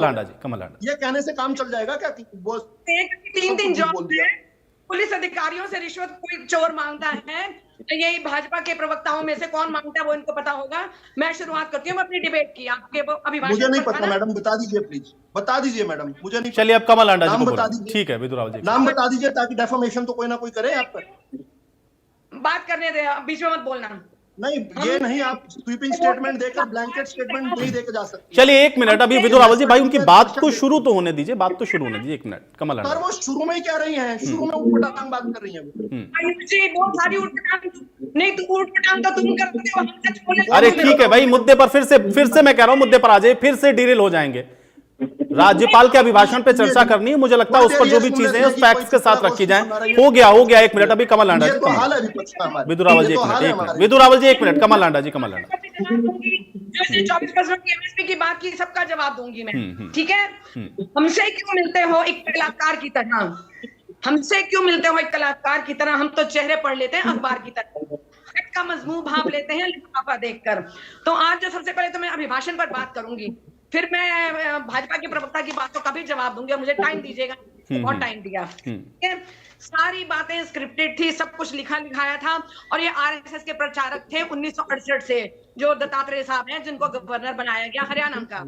लांडा जी, कमल लांडा। ये कहने से काम चल जाएगा क्या? वो 3 जॉब बोल दिया। पुलिस अधिकारियों से रिश्वत कोई चोर मांगता है, यही भाजपा के प्रवक्ताओं में से कौन मांगता है वो इनको पता होगा। मैं शुरुआत करती हूँ अपनी डिबेट की। आपके अभिभाषण मुझे नहीं पता मैडम, बता दीजिए प्लीज, बता दीजिए मैडम, मुझे नहीं। चलिए अब कमल लांडा जी नाम को बता बोलिए। दीजिए, ठीक है विदुर रावल जी, नाम बता दीजिए ताकि डेफामेशन तो कोई ना कोई करे आप पर। बात करने दे, बीच में मत बोलना। नहीं, ये नहीं, आप स्वीपिंग स्टेटमेंट देकर ब्लैंकेट स्टेटमेंट नहीं देकर जा सकते। चलिए 1 मिनट, अभी विदुर रावल जी भाई उनकी बात को शुरू तो होने दीजिए, बात तो शुरू होने दीजिए। 1 मिनट कमल लांडा। सर वो शुरू में ही कह रही हैं, शुरू में उठपटांग बात कर रही हैं वो। जी बहुत सारी उठपटांग, नहीं तो उठपटांग तो तुम करते हो, हम सच बोले। अरे ठीक है भाई, मुद्दे पर फिर से मैं कह रहा हूं मुद्दे पर आ जाइए, फिर से डिरेल हो जाएंगे। राज्यपाल के अभिभाषण पे चर्चा करनी है, मुझे लगता है उस पर जो भी चीजें हैं उस फैक्ट्स के साथ रखी जाएं। हो गया 1 मिनट, अभी कमल लांडा जी। विदुर रावल जी 1 मिनट, विदुर रावल जी 1 मिनट, कमल लांडा जी, कमल लांडा। जो 24% की एमएसपी की बात की, सबका जवाब दूंगी मैं, ठीक है। हमसे क्यों मिलते हो एक कलाकार की तरह, हमसे क्यों मिलते हो एक कलाकार की तरह? हम तो चेहरे पढ़ लेते हैं अखबार की तरह, का मजमून भाप लेते हैं लिफाफा देखकर। तो आज जो सबसे पहले तो मैं अभिभाषण पर बात करूंगी, फिर मैं भाजपा के प्रवक्ता की बातों का भी जवाब दूंगी, और मुझे टाइम दीजिएगा, बहुत टाइम दिया। सारी बातें स्क्रिप्टेड थी, सब कुछ लिखा लिखाया था, और ये आरएसएस के प्रचारक थे 1968 से, जो दत्तात्रेय साहब हैं, जिनको गवर्नर बनाया गया हरियाणा का।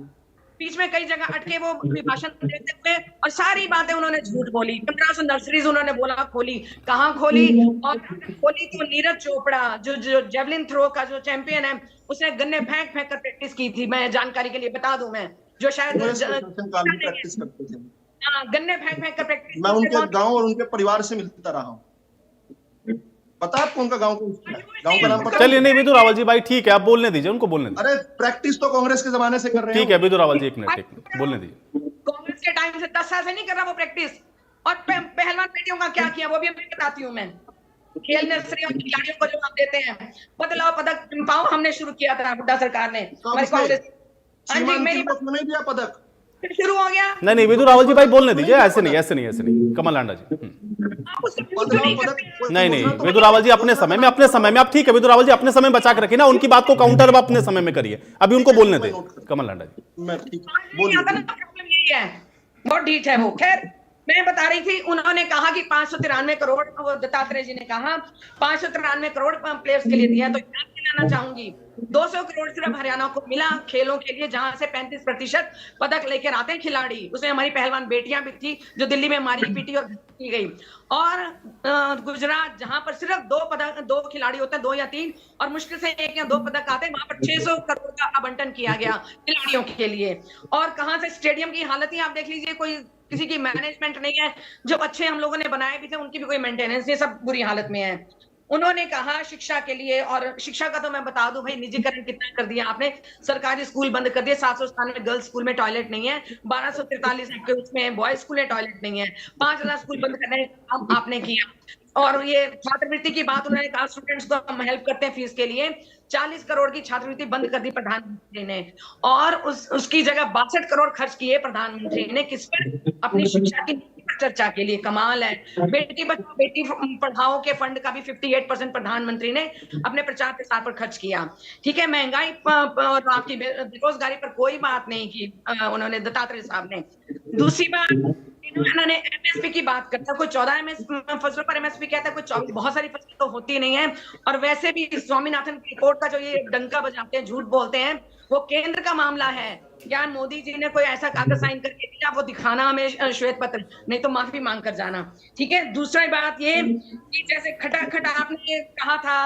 बीच में कई जगह अटके वो भाषण देते हुए, और सारी बातें उन्होंने झूठ बोली। 1500 नर्सरीज उन्होंने बोला खोली, कहाँ खोली? और खोली तो नीरज चोपड़ा जो जेवलिन थ्रो का जो चैंपियन है, उसने गन्ने फेंक फेंक कर प्रैक्टिस की थी। मैं जानकारी के लिए बता दूं, मैं जो शायद प्रैक्टिस करते थे, गन्ने फेंक फेंक कर प्रैक्टिस। मैं उनके गांव और उनके परिवार से मिलता रहा हूँ, पता है आपको उनका गांव का नाम पता? चलिए नहीं विदुर रावल जी भाई, ठीक है आप बोलने दीजिए, उनको बोलने दीजिए। अरे प्रैक्टिस तो कांग्रेस के जमाने से कर रहे हैं। ठीक है विदुर रावल जी 1 मिनट बोलने दीजिए। कांग्रेस के टाइम से 10 साल से नहीं कर रहा वो प्रैक्टिस। और पहलवान बेटियों का क्या किया वो भी मैं बताती हूँ। मैं खेल नर्सरी और खिलाड़ियों को जो हम देते हैं बदलाव पदक पाओ, हमने शुरू किया था हुड्डा सरकार ने, हमारी कांग्रेस। हाँ जी, मेरी नहीं दिया पदक, शुरू हो गया। नहीं विदुर रावल जी भाई बोलने दीजिए, ऐसे नहीं कमल लांडा जी। नहीं विदुर रावल जी अपने समय में आप, ठीक है विदुर रावल जी अपने समय बचा कर रखिए ना, उनकी बात को काउंटर अपने समय में करिए, अभी उनको बोलने दे कमल लांडा जी। प्रॉब्लम यही है, बहुत ढीठ है वो। खैर मैं बता रही थी, उन्होंने कहा कि 593 करोड़, वो दत्तात्रेय जी ने कहा 593 करोड़ प्लेयर्स के लिए दिया। तो याद दिलाना चाहूंगी 200 करोड़ सिर्फ हरियाणा को मिला खेलों के लिए, जहां से 35% पदक लेकर आते हैं खिलाड़ी। उसमें हमारी पहलवान बेटियां भी थी जो दिल्ली में मारी पीटी और की गई। और गुजरात जहां पर सिर्फ 2 खिलाड़ी होते हैं, 2 या 3, और मुश्किल से 1 या 2 पदक आते हैं, वहां पर 600 करोड़ का आवंटन किया गया खिलाड़ियों के लिए। और कहां से स्टेडियम की हालत ही आप देख लीजिए, कोई किसी की मैनेजमेंट नहीं है। जो अच्छे हम लोगों ने बनाए भी थे उनकी भी कोई मेंटेनेंस नहीं, सब बुरी हालत में है। उन्होंने कहा शिक्षा के लिए, और शिक्षा का तो मैं बता दूं भाई, निजीकरण कितना कर दिया आपने, सरकारी स्कूल बंद कर दिए। 797 गर्ल्स स्कूल में टॉयलेट नहीं है, 1243 आपके उसमें बॉयज स्कूल में टॉयलेट नहीं है, 5000 स्कूल बंद करने का काम आपने किया। और ये छात्रवृत्ति की बात उन्होंने कहा, स्टूडेंट्स को हम हेल्प करते हैं फीस के लिए, 40 करोड़ की छात्रवृत्ति बंद कर दी प्रधानमंत्री ने, और उसकी जगह 62 करोड़ खर्च किए प्रधानमंत्री ने किस पर? अपनी शिक्षा की चर्चा के लिए। कमाल है। बेटी बचाओ बेटी पढ़ाओ के फंड का भी 58% प्रधानमंत्री ने अपने प्रचार प्रसार पर खर्च किया। ठीक है, महंगाई और आपकी बेरोजगारी पर कोई बात नहीं की उन्होंने, दत्तात्रेय साहब ने। दूसरी बात, इन्होंने एमएसपी की बात करता, कोई 14 फसलों पर एमएसपी कहता है, कोई 24, बहुत सारी फसलें तो होती नहीं है। और वैसे भी स्वामीनाथन की रिपोर्ट का जो ये डंका बजाते हैं, झूठ बोलते हैं, वो केंद्र का मामला है। क्या मोदी जी ने कोई ऐसा कागज साइन करके दिया, वो दिखाना हमें श्वेत पत्र, नहीं तो माफी मांग कर जाना। ठीक है, दूसरी बात ये कि जैसे खटाखट आपने ये कहा था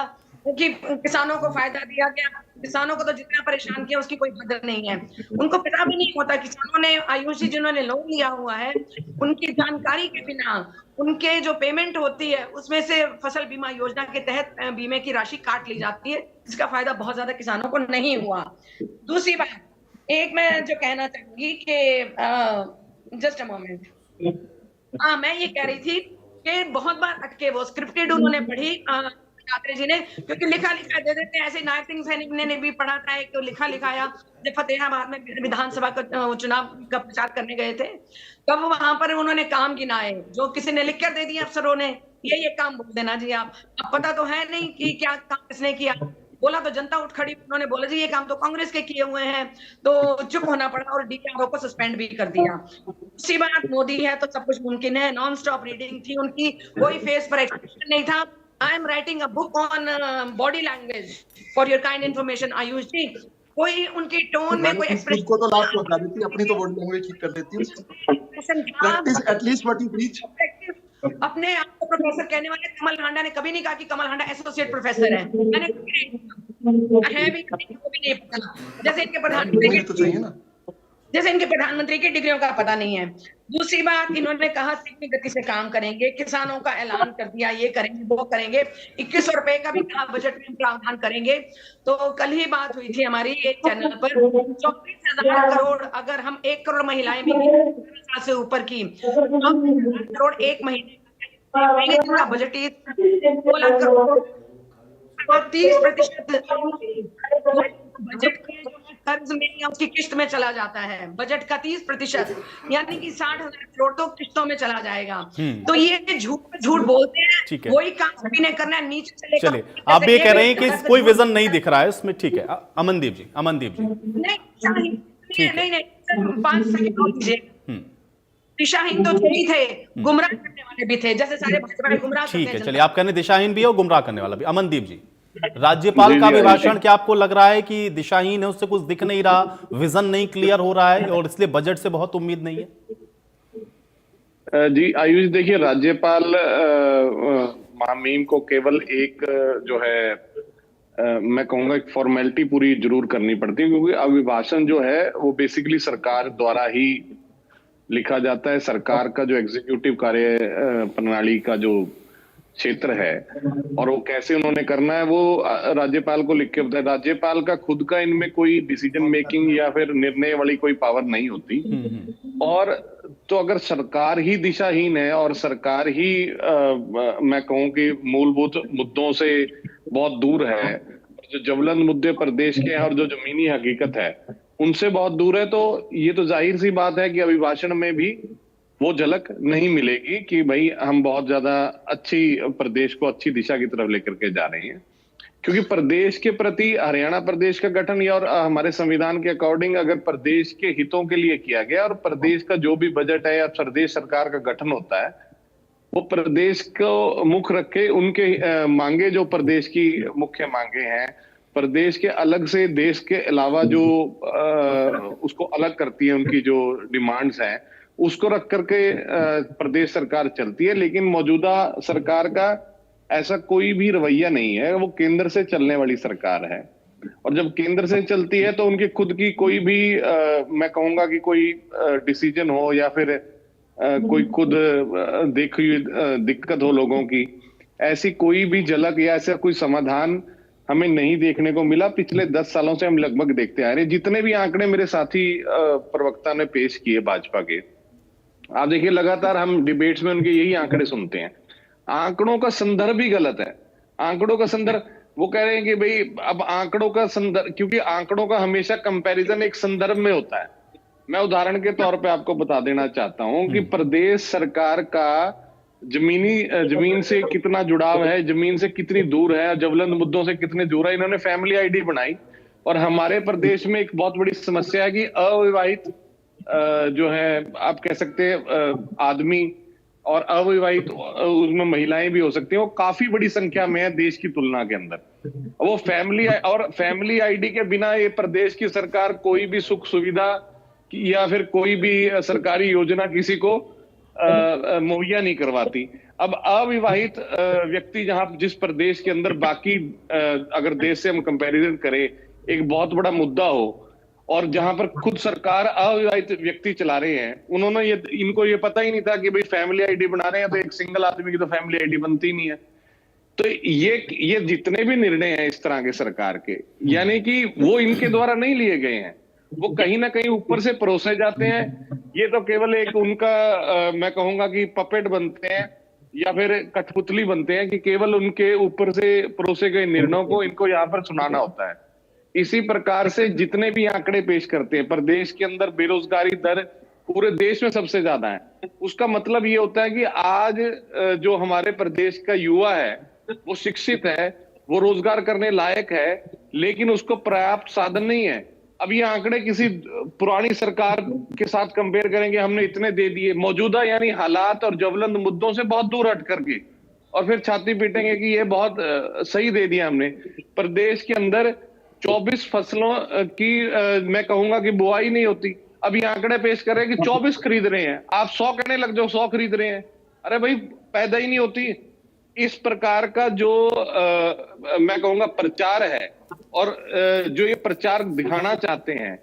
कि किसानों को फायदा दिया गया, किसानों को तो जितना परेशान किया उसकी कोई कदर नहीं है। उनको पता भी नहीं होता, किसानों ने आयुषी जिन्होंने लोन लिया हुआ है, उनकी जानकारी के बिना उनके जो पेमेंट होती है उसमें से फसल बीमा योजना के तहत बीमे की राशि काट ली जाती है, जिसका फायदा बहुत ज्यादा किसानों को नहीं हुआ। दूसरी बात, एक मैं जो कहना चाहूंगी कि जस्ट अ मोमेंट, मैं ये कह रही थी कि बहुत बार अटके वो स्क्रिप्टेड उन्होंने पढ़ी दत्तात्रेय जी ने, क्योंकि लिखा लिखा दे देते हैं। ऐसे नायक सिंह सैनिक ने भी पढ़ा था, एक लिखा लिखाया, जब फतेहाबाद में विधानसभा का चुनाव का प्रचार करने गए थे, तब वहां पर उन्होंने काम गिनाए जो किसी ने लिख कर दे दिए अफसरों ने, ये काम बोल देना जी आप, अब पता तो है नहीं कि क्या काम किसने किया। बोला तो जनता उठ खड़ी, उन्होंने बोला जी ये काम तो कांग्रेस के किए हुए हैं, तो चुप होना पड़ा और डीआरओ को सस्पेंड भी कर दिया। दूसरी बात, मोदी है तो सब कुछ मुमकिन है, नॉन स्टॉप रीडिंग थी उनकी, कोई फेस पर एक्सप्रेशन नहीं था। I am writing a book on body language for your kind information Ayush ji. कोई उनकी टोन में कोई खुद को तो लास्ट बता देती, अपनी तो बॉडी लैंग्वेज ठीक कर देती है। Practice at least what you preach. अपने आप को प्रोफेसर कहने वाले कमल हांडा ने कभी नहीं कहा कि कमल हांडा एसोसिएट प्रोफेसर है, मैंने है भी नहीं पता। जैसे इनके प्रधानमंत्री तो चाहिए ना, जैसे इनके प्रधानमंत्री की डिग्रियों का पता नहीं है। दूसरी बात, इन्होंने कहा तीव्र गति से काम करेंगे, किसानों का ऐलान कर दिया, ये करेंगे वो करेंगे, 2100 रुपए का भी कहा बजट में प्रावधान करेंगे। तो कल ही बात हुई थी हमारी एक चैनल पर, 34,000 करोड़ अगर हम 1 करोड़ महिलाएं भी से ऊपर की, 34,000 करोड़ एक महीने का बजट ही 2 लाख करोड़, 30% बजट कर्ज में या उसकी किस्त में चला जाता है। बजट का 30% यानी कि 60,000 करोड़ तो किस्तों में चला जाएगा। तो ये झूठ बोलते हैं, वही काम सभी ने करना है नीचे से लेकर। चलिए, आप भी कह रहे हैं कि कोई विजन नहीं दिख रहा है उसमें, ठीक है। अमनदीप जी नहीं 5 सेकंड दिशाहीन तो थे ही थे, गुमराह करने वाले भी थे, जैसे सारे भाजपा गुमराह करते हैं। ठीक है, चलिए, आप कहने दिशाहीन भी है और गुमराह करने वाला भी। अमनदीप जी, राज्यपाल का अभिभाषण क्या आपको लग रहा है कि दिशाहीन है, उससे कुछ दिख नहीं रहा, विजन नहीं क्लियर हो रहा है और इसलिए बजट से बहुत उम्मीद नहीं है? जी आयुष, देखिए, राज्यपाल महामहिम को केवल एक जो है मैं कहूंगा एक फॉर्मेलिटी पूरी जरूर करनी पड़ती है, क्योंकि अभिभाषण जो है वो बेसिकली सरकार द्वारा ही लिखा जाता है। सरकार का जो एग्जीक्यूटिव कार्य प्रणाली का जो क्षेत्र है और वो कैसे उन्होंने करना है वो राज्यपाल को लिख के बताया। राज्यपाल का खुद का इनमें कोई डिसीजन मेकिंग या फिर निर्णय वाली कोई पावर नहीं होती। और तो अगर सरकार ही दिशाहीन है और सरकार ही मैं कहूं कि मूलभूत मुद्दों से बहुत दूर है, जो ज्वलंत मुद्दे प्रदेश के हैं और जो जमीनी हकीकत है उनसे बहुत दूर है, तो ये तो जाहिर सी बात है कि अभिभाषण में भी वो झलक नहीं मिलेगी कि भाई हम बहुत ज्यादा अच्छी प्रदेश को अच्छी दिशा की तरफ लेकर के जा रहे हैं। क्योंकि प्रदेश के प्रति हरियाणा प्रदेश का गठन या और हमारे संविधान के अकॉर्डिंग अगर प्रदेश के हितों के लिए किया गया और प्रदेश का जो भी बजट है या प्रदेश सरकार का गठन होता है वो प्रदेश को मुख्य रखे, उनके मांगे जो प्रदेश की मुख्य मांगे हैं, प्रदेश के अलग से देश के अलावा जो उसको अलग करती है, उनकी जो डिमांड्स हैं उसको रख करके प्रदेश सरकार चलती है। लेकिन मौजूदा सरकार का ऐसा कोई भी रवैया नहीं है, वो केंद्र से चलने वाली सरकार है। और जब केंद्र से चलती है तो उनकी खुद की कोई भी मैं कहूंगा कि कोई डिसीजन हो या फिर कोई खुद देखी दिक्कत हो लोगों की, ऐसी कोई भी झलक या ऐसा कोई समाधान हमें नहीं देखने को मिला। पिछले 10 सालों से हम लगभग देखते आ रहे हैं। जितने भी आंकड़े मेरे साथी प्रवक्ता ने पेश किए भाजपा के, आप देखिए लगातार हम डिबेट्स में उनके यही आंकड़े सुनते हैं। आंकड़ों का संदर्भ ही गलत है। आंकड़ों का संदर्भ, वो कह रहे हैं कि भाई अब आंकड़ों का संदर्भ, क्योंकि आंकड़ों का हमेशा कंपैरिजन एक संदर्भ में होता है। मैं उदाहरण के तौर पे आपको बता देना चाहता हूं कि प्रदेश सरकार का जमीन से कितना जुड़ाव है, जमीन से कितनी दूर है, ज्वलंत मुद्दों से कितने दूर है। इन्होंने फैमिली आईडी बनाई और हमारे प्रदेश में एक बहुत बड़ी समस्या है कि अविवाहित जो है आप कह सकते हैं आदमी और अविवाहित उसमें महिलाएं भी हो सकती हैं, वो काफी बड़ी संख्या में है देश की तुलना के अंदर। वो फैमिली आईडी के बिना ये प्रदेश की सरकार कोई भी सुख सुविधा या फिर कोई भी सरकारी योजना किसी को मुहैया नहीं करवाती। अब अविवाहित व्यक्ति जहां जिस प्रदेश के अंदर बाकी अगर देश से हम कंपैरिजन करें एक बहुत बड़ा मुद्दा हो और जहां पर खुद सरकार अविवाहित व्यक्ति चला रहे हैं, उन्होंने इनको ये पता ही नहीं था कि भाई फैमिली आईडी बना रहे हैं तो एक सिंगल आदमी की तो फैमिली आईडी बनती नहीं है। तो ये जितने भी निर्णय हैं इस तरह के सरकार के, यानी कि वो इनके द्वारा नहीं लिए गए हैं, वो कहीं ना कहीं ऊपर से परोसे जाते हैं। ये तो केवल एक उनका मैं कहूंगा कि पपेट बनते हैं या फिर कठपुतली बनते हैं कि केवल उनके ऊपर से परोसे गए निर्णयों को इनको यहाँ पर सुनाना होता है। इसी प्रकार से जितने भी आंकड़े पेश करते हैं, प्रदेश के अंदर बेरोजगारी दर पूरे देश में सबसे ज्यादा है। उसका मतलब ये होता है कि आज जो हमारे प्रदेश का युवा है वो शिक्षित है वो रोजगार करने लायक है, लेकिन उसको पर्याप्त साधन नहीं है। अब ये आंकड़े किसी पुरानी सरकार के साथ कंपेयर करेंगे, हमने इतने दे दिए, मौजूदा यानी हालात और ज्वलंत मुद्दों से बहुत दूर हट करके, और फिर छाती पीटेंगे कि ये बहुत सही दे दिया हमने। प्रदेश के अंदर 24 फसलों की मैं कहूंगा कि बुआई नहीं होती। अब ये आंकड़े पेश कर रहे हैं कि 24 खरीद रहे हैं, आप 100 कहने लग जाओ, 100 खरीद रहे हैं। अरे भाई, पैदा ही नहीं होती। इस प्रकार का जो मैं कहूंगा प्रचार है, और जो ये प्रचार दिखाना चाहते हैं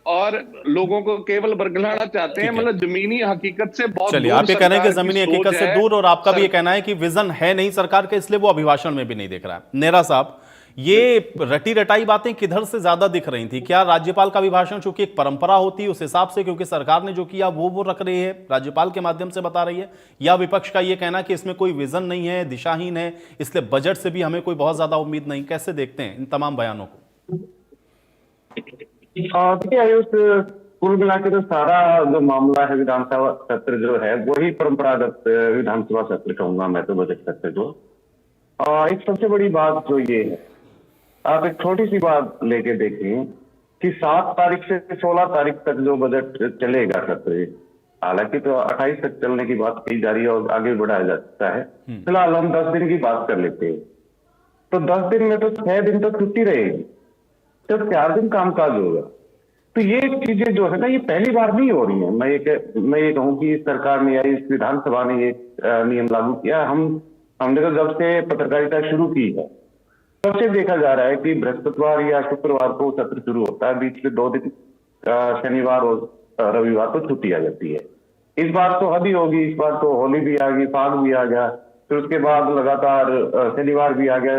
और लोगों को केवल बरगलाना चाहते हैं, मतलब जमीनी हकीकत से बहुत चलिए, दूर आप ये कह रहे हैं कि सरकार की जमीनी सोच हकीकत से है। दूर, और आपका भी ये कहना है कि विजन है नहीं सरकार के, इसलिए वो अभिभाषण में भी नहीं दिख रहा है। नेहरा साहब, ये रटी रटाई बातें किधर से ज्यादा दिख रही थी? क्या राज्यपाल का अभिभाषण चूंकि एक परंपरा होती है उस हिसाब से, क्योंकि सरकार ने जो किया वो रख रही है, राज्यपाल के माध्यम से बता रही है, या विपक्ष का ये कहना कि इसमें कोई विजन नहीं है, दिशाहीन है, इसलिए बजट से भी हमें कोई बहुत ज्यादा उम्मीद नहीं? कैसे देखते हैं इन तमाम बयानों को? देखिए आयुष, कुल मिला के तो सारा जो मामला है विधानसभा सत्र जो है वही परंपरागत विधानसभा सत्र कहूंगा मैं तो, बजट सत्र जो। एक सबसे बड़ी बात जो ये है, आप एक छोटी सी बात लेके देखें कि 7 तारीख से 16 तारीख तक जो बजट चलेगा सत्र, हालांकि तो 28 तक चलने की बात कही जा रही है और आगे बढ़ाया जा सकता है। फिलहाल हम 10 दिन की बात कर लेते हैं। तो 10 दिन में तो 6 दिन तो छुट्टी रहेगी, तो 4 दिन कामकाज होगा। तो ये चीजें जो है ना, ये पहली बार नहीं हो रही है। मैं ये कहूँ कि इस सरकार ने या इस विधानसभा ने ये नियम लागू किया। हमने तो जब से पत्रकारिता शुरू की है तब से देखा जा रहा है कि बृहस्पतिवार या शुक्रवार को सत्र शुरू होता है, बीच में 2 दिन शनिवार और रविवार को छुट्टी आ जाती है। इस बार तो हद ही होगी, इस बार तो होली भी आ गई, फाग भी आ गया, फिर उसके बाद लगातार शनिवार भी आ गया,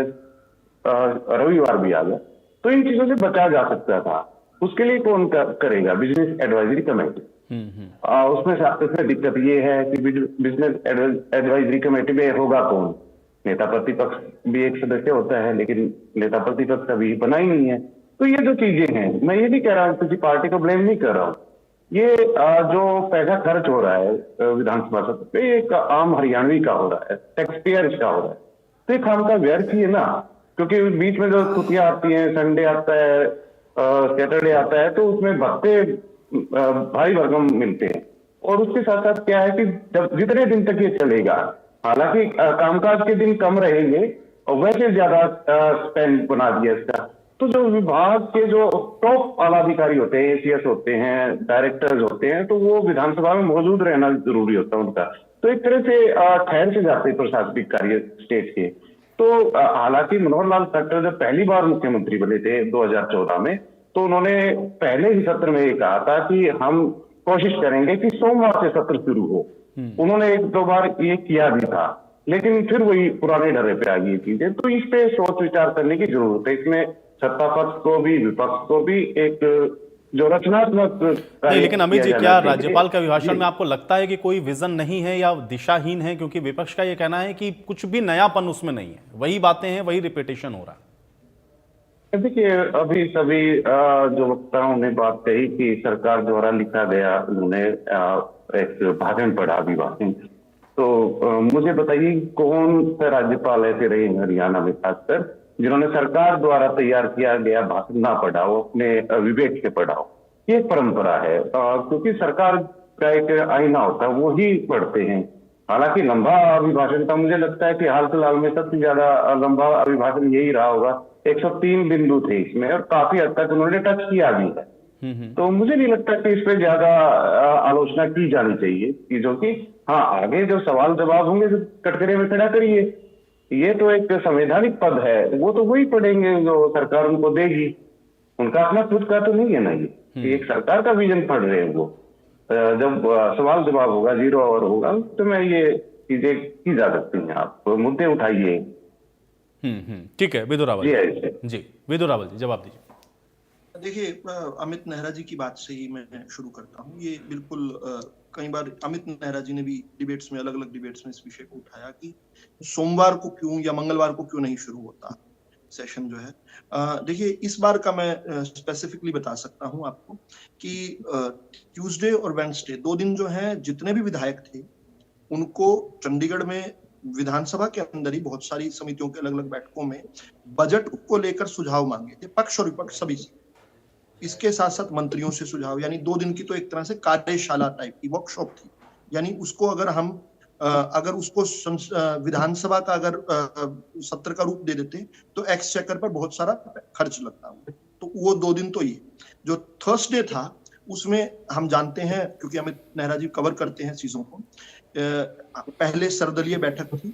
रविवार भी आ गया। तो इन चीजों से बचा जा सकता था। उसके लिए कौन करेगा? Business advisory committee. उसमें दिक्कत ये है कि बिजनेस एडवाइजरी कमेटी में होगा कौन? नेता प्रतिपक्ष भी एक सदस्य होता है, लेकिन नेता प्रतिपक्ष अभी बना ही नहीं है। तो ये जो चीजें हैं, मैं ये नहीं कह रहा हूँ, किसी पार्टी को ब्लेम नहीं कर रहा हूँ, ये जो पैसा खर्च हो रहा है विधानसभा सत्र पे, एक आम हरियाणवी का हो रहा है, टैक्स पेयर का हो रहा है। तो एक खाम का व्यर्थ ही है ना, क्योंकि बीच में जो छुट्टियां आती हैं, संडे आता है, सैटरडे आता है, तो उसमें भत्ते भारी भरकम मिलते हैं। और उसके साथ साथ क्या है कि जब जितने दिन तक ये चलेगा, हालांकि कामकाज के दिन कम रहेंगे और वैसे ज्यादा स्पेंड बना दिया इसका, तो जो विभाग के जो टॉप आला अधिकारी होते हैं, एसीएस होते हैं, डायरेक्टर्स होते हैं, तो वो विधानसभा में मौजूद रहना जरूरी होता है उनका। तो एक तरह से ठहर से जाते प्रशासनिक कार्य स्टेट के। तो हालांकि मनोहर लाल खट्टर जब पहली बार मुख्यमंत्री बने थे 2014 में, तो उन्होंने पहले ही सत्र में ये कहा था कि हम कोशिश करेंगे कि सोमवार से सत्र शुरू हो। उन्होंने 1-2 बार ये किया भी था, लेकिन फिर वही पुराने ढर्रे पे आ गई चीजें। तो इस पे सोच विचार करने की जरूरत है। इसमें सत्ता पक्ष को भी, विपक्ष को भी एक जो रचनात्मक नहीं, लेकिन अमित जी, क्या राज्यपाल के अभिभाषण में आपको लगता है कि कोई विजन नहीं है या दिशाहीन है? क्योंकि विपक्ष का ये कहना है कि कुछ भी नयापन उसमें नहीं है, वही बातें हैं, वही रिपीटेशन हो रहा है। देखिए, अभी सभी जो वक्ताओं ने बात कही कि सरकार द्वारा लिखा गया, उन्होंने एक भाषण पढ़ा, अभिभाषण। तो मुझे बताइए कौन सा राज्यपाल ऐसे रहे हरियाणा में खासकर जिन्होंने सरकार द्वारा तैयार किया गया भाषण ना पढ़ा हो, अपने विवेक से पढ़ा हो? ये परंपरा है, क्योंकि सरकार का एक आईना होता है, वो ही पढ़ते हैं। हालांकि लंबा अभिभाषण था, मुझे लगता है कि हाल फिलहाल में सबसे ज्यादा लंबा अभिभाषण यही रहा होगा। 103 बिंदु थे इसमें और काफी हद तक उन्होंने टच किया भी है। तो मुझे नहीं लगता कि इस पे ज्यादा आलोचना की जानी चाहिए चीजों की। हाँ, आगे जो सवाल जवाब होंगे तो कटघरे में खड़ा करिए, ये तो एक संवैधानिक पद है, वो तो वही पढ़ेंगे जो सरकार उनको देगी। उनका अपना खुद का तो नहीं है ना, ये एक सरकार का विजन पढ़ रहे हैं वो। जब सवाल जवाब होगा, 0 आवर होगा, तो मैं ये चीजें की जा सकती हैं। आप मुद्दे उठाइए। ठीक है, विदु रावल जी, विदु रावल जी जवाब दीजिए। देखिए, अमित नेहरा जी की बात से ही मैं शुरू करता हूँ। ये बिल्कुल कई बार अमित नेहरा जी ने भी डिबेट्स में, अलग अलग डिबेट्स में इस विषय को उठाया कि सोमवार को क्यों या मंगलवार को क्यों नहीं शुरू होता सेशन जो है। देखिए, इस बार का मैं स्पेसिफिकली बता सकता हूं आपको कि ट्यूसडे और वेडनेसडे 2 दिन जो हैं, जितने भी विधायक थे उनको चंडीगढ़ में विधानसभा के अंदर ही बहुत सारी समितियों के अलग अलग बैठकों में बजट को लेकर सुझाव मांगे थे, पक्ष और विपक्ष सभी से। इसके साथ साथ मंत्रियों से सुझाव, यानी 2 दिन की तो एक तरह से कार्यशाला टाइप की वर्कशॉप थी। यानी उसको अगर उसको विधानसभा का अगर सत्र का रूप दे देते तो एक्सचेकर पर बहुत सारा खर्च लगता। तो वो 2 दिन तो ये जो थर्सडे था उसमें हम जानते हैं, क्योंकि अमित नेहरा जी कवर करते हैं चीजों को, पहले सर्वदलीय बैठक थी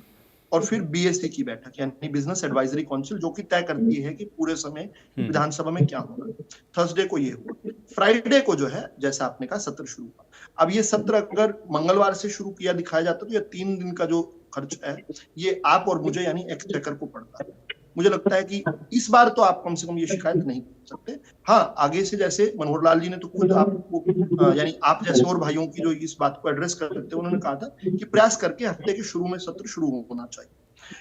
और फिर बीएससी की बैठक यानी बिजनेस एडवाइजरी काउंसिल, जो कि तय करती है कि पूरे समय विधानसभा में क्या होगा। थर्सडे को ये हुआ। फ्राइडे को जो है जैसा आपने कहा सत्र शुरू हुआ। अब ये सत्र अगर मंगलवार से शुरू किया दिखाया जाता तो ये 3 दिन का जो खर्च है ये आप और मुझे यानी एक्सचेकर को पड़ता है। मुझे लगता है कि इस बार तो आप कम से कम ये शिकायत नहीं कर सकते। हाँ, आगे से जैसे मनोहर लाल जी ने तो खुद आपको यानी आप जैसे और भाइयों की जो इस बात को एड्रेस करते थे, उन्होंने कहा था कि प्रयास करके हफ्ते के शुरू में सत्र शुरू होना चाहिए।